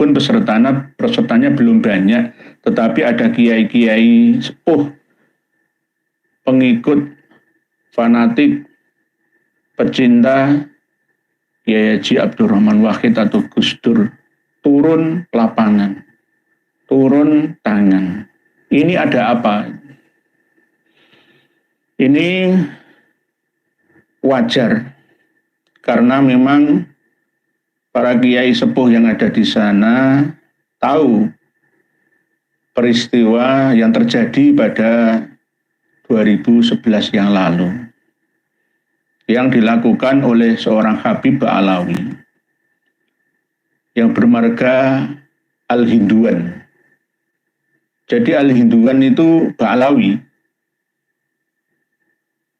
walaupun pesertanya belum banyak, tetapi ada kiai-kiai sepuh, pengikut, fanatik, pecinta Kiai Haji Abdurrahman Wahid atau Gus Dur turun lapangan, turun tangan. Ini ada apa? Ini wajar karena memang para kiai sepuh yang ada di sana tahu peristiwa yang terjadi pada 2011 yang lalu yang dilakukan oleh seorang Habib Ba'alawi yang bermarga Al-Hinduan. Jadi Al-Hinduan itu Ba'alawi.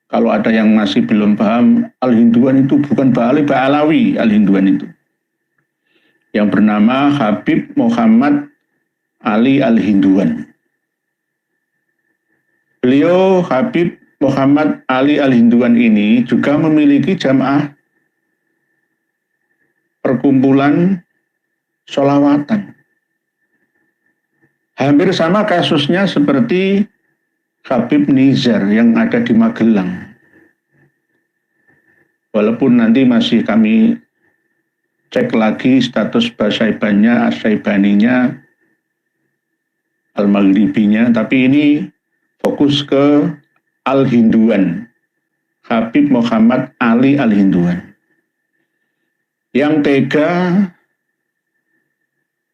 Kalau ada yang masih belum paham, Al-Hinduan itu bukan Ba'alawi, Al-Hinduan itu. Yang bernama Habib Muhammad Ali Al-Hinduan. Beliau Habib Muhammad Ali Al-Hinduan ini juga memiliki jamaah perkumpulan sholawatan. Hampir sama kasusnya seperti Habib Nizar yang ada di Magelang. Walaupun nanti masih kami cek lagi status Basaibannya, Asyaibaninya, Al-Maghribinya, tapi ini fokus ke Al-Hinduan, Habib Muhammad Ali Al-Hinduan. Yang tega,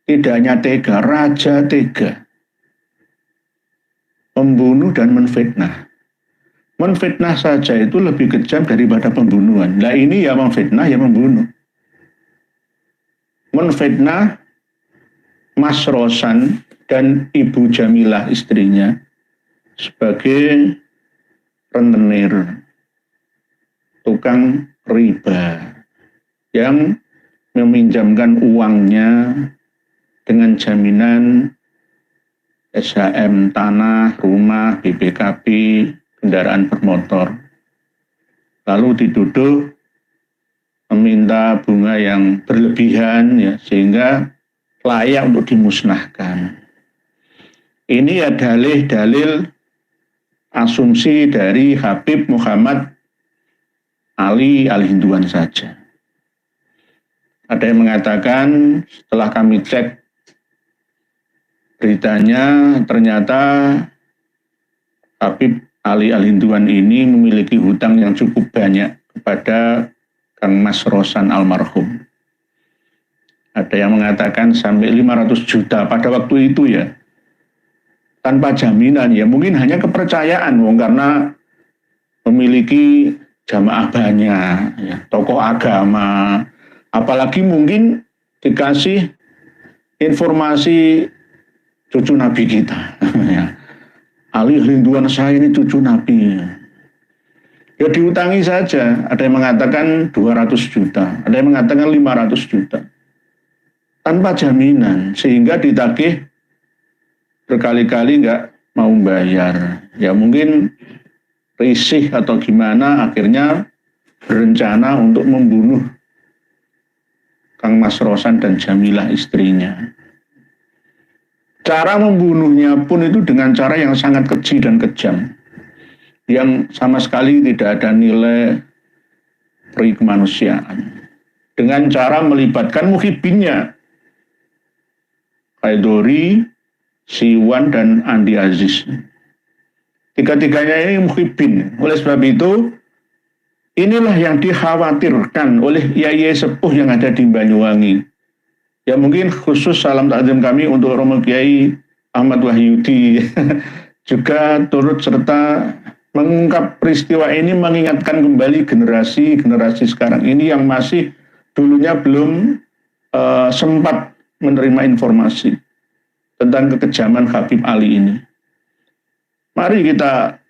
tidak hanya tega, raja tega. Membunuh dan menfitnah. Menfitnah saja itu lebih kejam daripada pembunuhan. Nah ini ya memfitnah, ya membunuh. Menfitnah Mas Rosan dan Ibu Jamilah istrinya sebagai rentenir, tukang riba yang meminjamkan uangnya dengan jaminan SHM tanah, rumah, BPKB, kendaraan bermotor. Lalu dituduh meminta bunga yang berlebihan ya, sehingga layak untuk dimusnahkan. Ini ya dalil-dalil asumsi dari Habib Muhammad Ali Al-Hinduan saja. Ada yang mengatakan setelah kami cek beritanya, ternyata Habib Ali Al-Hinduan ini memiliki hutang yang cukup banyak kepada Kang Mas Rosan almarhum. Ada yang mengatakan sampai 500 juta pada waktu itu ya. Tanpa jaminan ya, mungkin hanya kepercayaan karena memiliki jamaah banyak ya, tokoh agama, apalagi mungkin dikasih informasi cucu Nabi kita ya. Ali Al-Hinduan saya ini cucu Nabi ya, diutangi saja. Ada yang mengatakan 200 juta, ada yang mengatakan 500 juta tanpa jaminan, sehingga ditagih berkali-kali nggak mau bayar. Ya mungkin risih atau gimana, akhirnya berencana untuk membunuh Kang Mas Rosan dan Jamilah istrinya. Cara membunuhnya pun itu dengan cara yang sangat keji dan kejam, yang sama sekali tidak ada nilai peri kemanusiaan. Dengan cara melibatkan muhibinnya, Kaidori, Siwan, dan Andi Aziz. Tiga-tiganya ini muhibin. Oleh sebab itu, inilah yang dikhawatirkan oleh yai sepuh yang ada di Banyuwangi. Ya mungkin khusus salam takzim kami untuk Romo Kiai Ahmad Wahyudi juga turut serta mengungkap peristiwa ini, mengingatkan kembali generasi sekarang ini yang masih dulunya belum sempat menerima informasi tentang kekejaman Habib Ali ini. Mari kita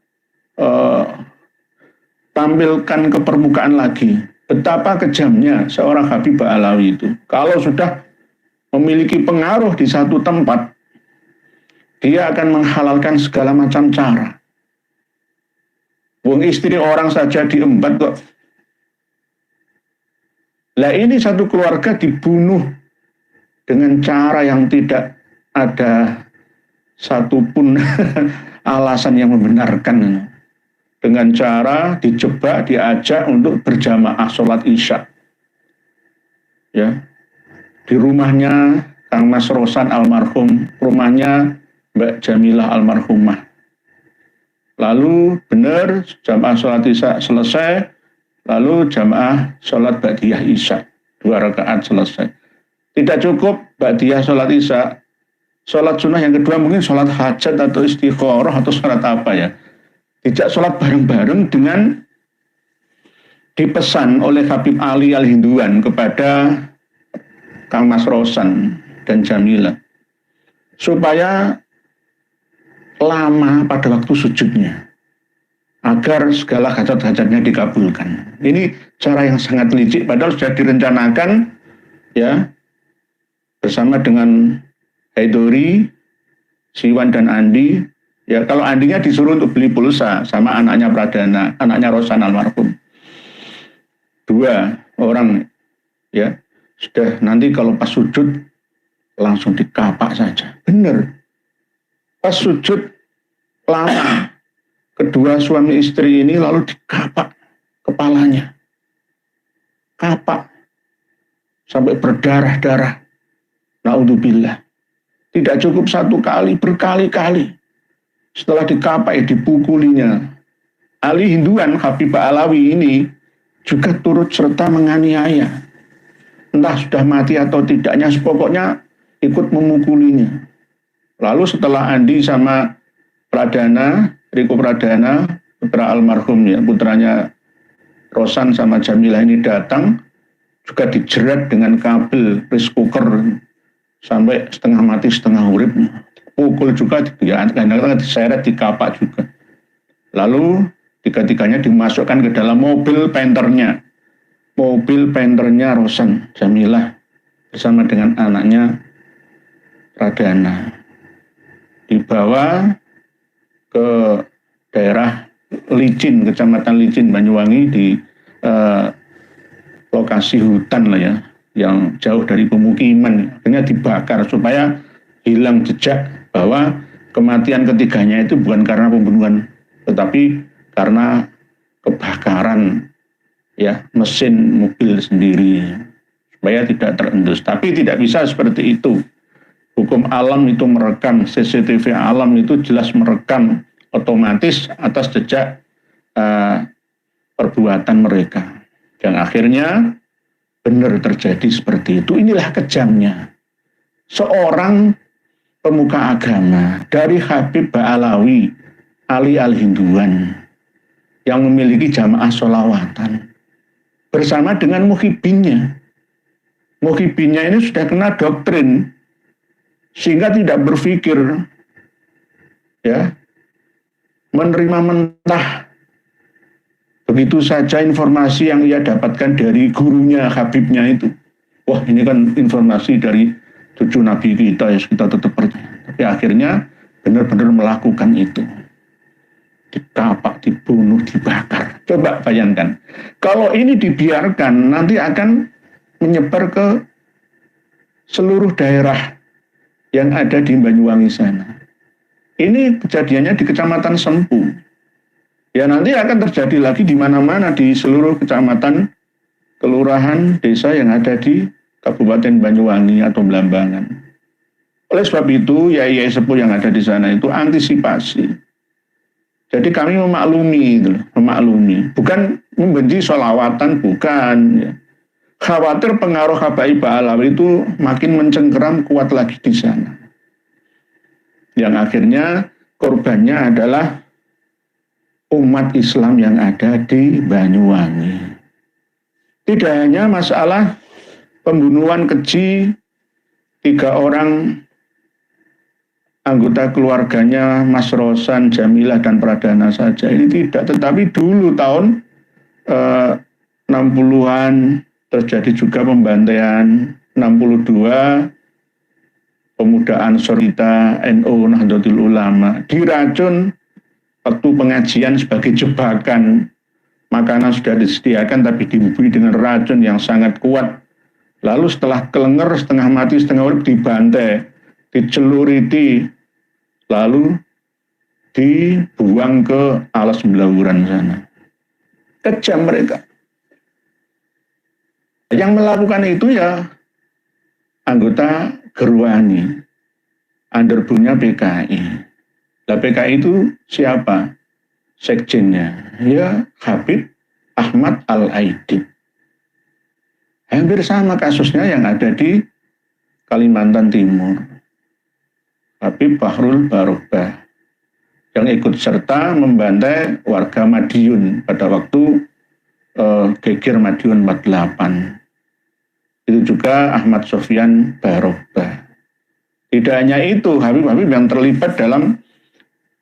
tampilkan ke permukaan lagi betapa kejamnya seorang Habib Ba'alawi itu. Kalau sudah memiliki pengaruh di satu tempat, dia akan menghalalkan segala macam cara. Wong istri orang saja diembat kok. Lah ini satu keluarga dibunuh dengan cara yang tidak ada satupun alasan yang membenarkan, dengan cara dijebak, diajak untuk berjamaah sholat isya, ya, di rumahnya Kang Mas Rosan almarhum, rumahnya Mbak Jamilah almarhumah. Lalu benar jamaah sholat isya selesai, lalu jamaah sholat ba'diyah isya 2 rakaat selesai. Tidak cukup ba'diyah sholat isya, sholat sunnah yang kedua mungkin sholat hajat atau istikharah atau sholat apa ya, dijak sholat bareng-bareng dengan dipesan oleh Habib Ali Al-Hinduan kepada Kang Mas Rosan dan Jamila supaya lama pada waktu sujudnya agar segala hajat-hajatnya dikabulkan. Ini cara yang sangat licik padahal sudah direncanakan ya bersama dengan Haidori, Siwan dan Andi. Ya, kalau Andinya disuruh untuk beli pulsa sama anaknya Pradana, anaknya Rosan almarhum. 2 orang ya. Sudah nanti kalau pas sujud langsung dikapak saja. Benar. Pas sujud lama kedua suami istri ini lalu dikapak kepalanya. Kapak sampai berdarah-darah. Naudzubillah. Tidak cukup 1 kali, berkali-kali. Setelah dikapai, dipukulinya. Ali Hinduan Habib Alawi ini juga turut serta menganiaya. Entah sudah mati atau tidaknya, pokoknya ikut memukulinya. Lalu setelah Andi sama Pradana, Riko Pradana, putra almarhum ya, putranya Rosan sama Jamilah ini datang, juga dijerat dengan kabel rice cooker sampai setengah mati setengah urip. Pukul juga, ya, kadang-kadang diseret, dikapak juga. Lalu tiga-tiganya dimasukkan ke dalam mobil penternya Rosan Jamilah bersama dengan anaknya Pradana, dibawa ke daerah Licin, Kecamatan Licin Banyuwangi, di lokasi hutan lah ya, yang jauh dari pemukiman. Akhirnya dibakar supaya hilang jejak bahwa kematian ketiganya itu bukan karena pembunuhan, tetapi karena kebakaran ya mesin mobil sendiri, supaya tidak terendus. Tapi tidak bisa seperti itu. Hukum alam itu merekam, CCTV alam itu jelas merekam otomatis atas jejak perbuatan mereka. Yang akhirnya benar terjadi seperti itu. Inilah kejamnya seorang pemuka agama dari Habib Ba'alawi Ali Al-Hinduan yang memiliki jamaah sholawatan bersama dengan muhibinnya. Muhibinnya ini sudah kena doktrin sehingga tidak berpikir ya menerima mentah begitu saja informasi yang ia dapatkan dari gurunya, Habibnya itu. Wah, ini kan informasi dari 7 nabi kita, ya kita tetap percaya. Tapi akhirnya benar-benar melakukan itu. Dikapak, dibunuh, dibakar. Coba bayangkan, kalau ini dibiarkan nanti akan menyebar ke seluruh daerah yang ada di Banyuwangi sana. Ini kejadiannya di Kecamatan Sempu. Ya nanti akan terjadi lagi di mana-mana di seluruh kecamatan, kelurahan, desa yang ada di Kabupaten Banyuwangi atau Blambangan. Oleh sebab itu, yai sepuh yang ada di sana itu antisipasi. Jadi kami memaklumi, bukan membenci sholawatan, bukan. Ya. Khawatir pengaruh Habaib Ba'alawi itu makin mencengkeram kuat lagi di sana. Yang akhirnya korbannya adalah umat Islam yang ada di Banyuwangi. Tidak hanya masalah pembunuhan keji 3 orang anggota keluarganya Mas Rosan, Jamilah, dan Pradana saja. Ini tidak, tetapi dulu tahun 60-an terjadi juga pembantaian 62 pemuda Ansor kita, NU Nahdlatul Ulama, diracun waktu pengajian sebagai jebakan. Makanan sudah disediakan tapi dibubuhi dengan racun yang sangat kuat Lalu setelah kelenger, setengah mati, setengah urip, dibantai, diceluriti, lalu dibuang ke alas belauran sana. Kejam mereka. Yang melakukan itu ya anggota Gerwani, underbunya PKI. Nah, PKI itu siapa? Sekjennya, ya Habib Ahmad Al-Aidid. Hampir sama kasusnya yang ada di Kalimantan Timur. Habib Bahrul Barokah yang ikut serta membantai warga Madiun pada waktu geger Madiun 48. Itu juga Ahmad Sofyan Barokah. Tidak hanya itu, Habib-Habib yang terlibat dalam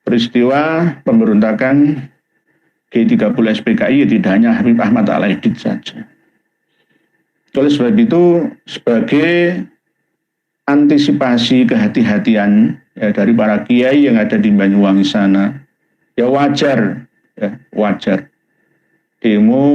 peristiwa pemberontakan G30 SPKI, tidak hanya Habib Ahmad Al-Aidid saja. Oleh sebab itu, sebagai antisipasi kehati-hatian ya, dari para kiai yang ada di Banyuwangi sana, ya wajar demo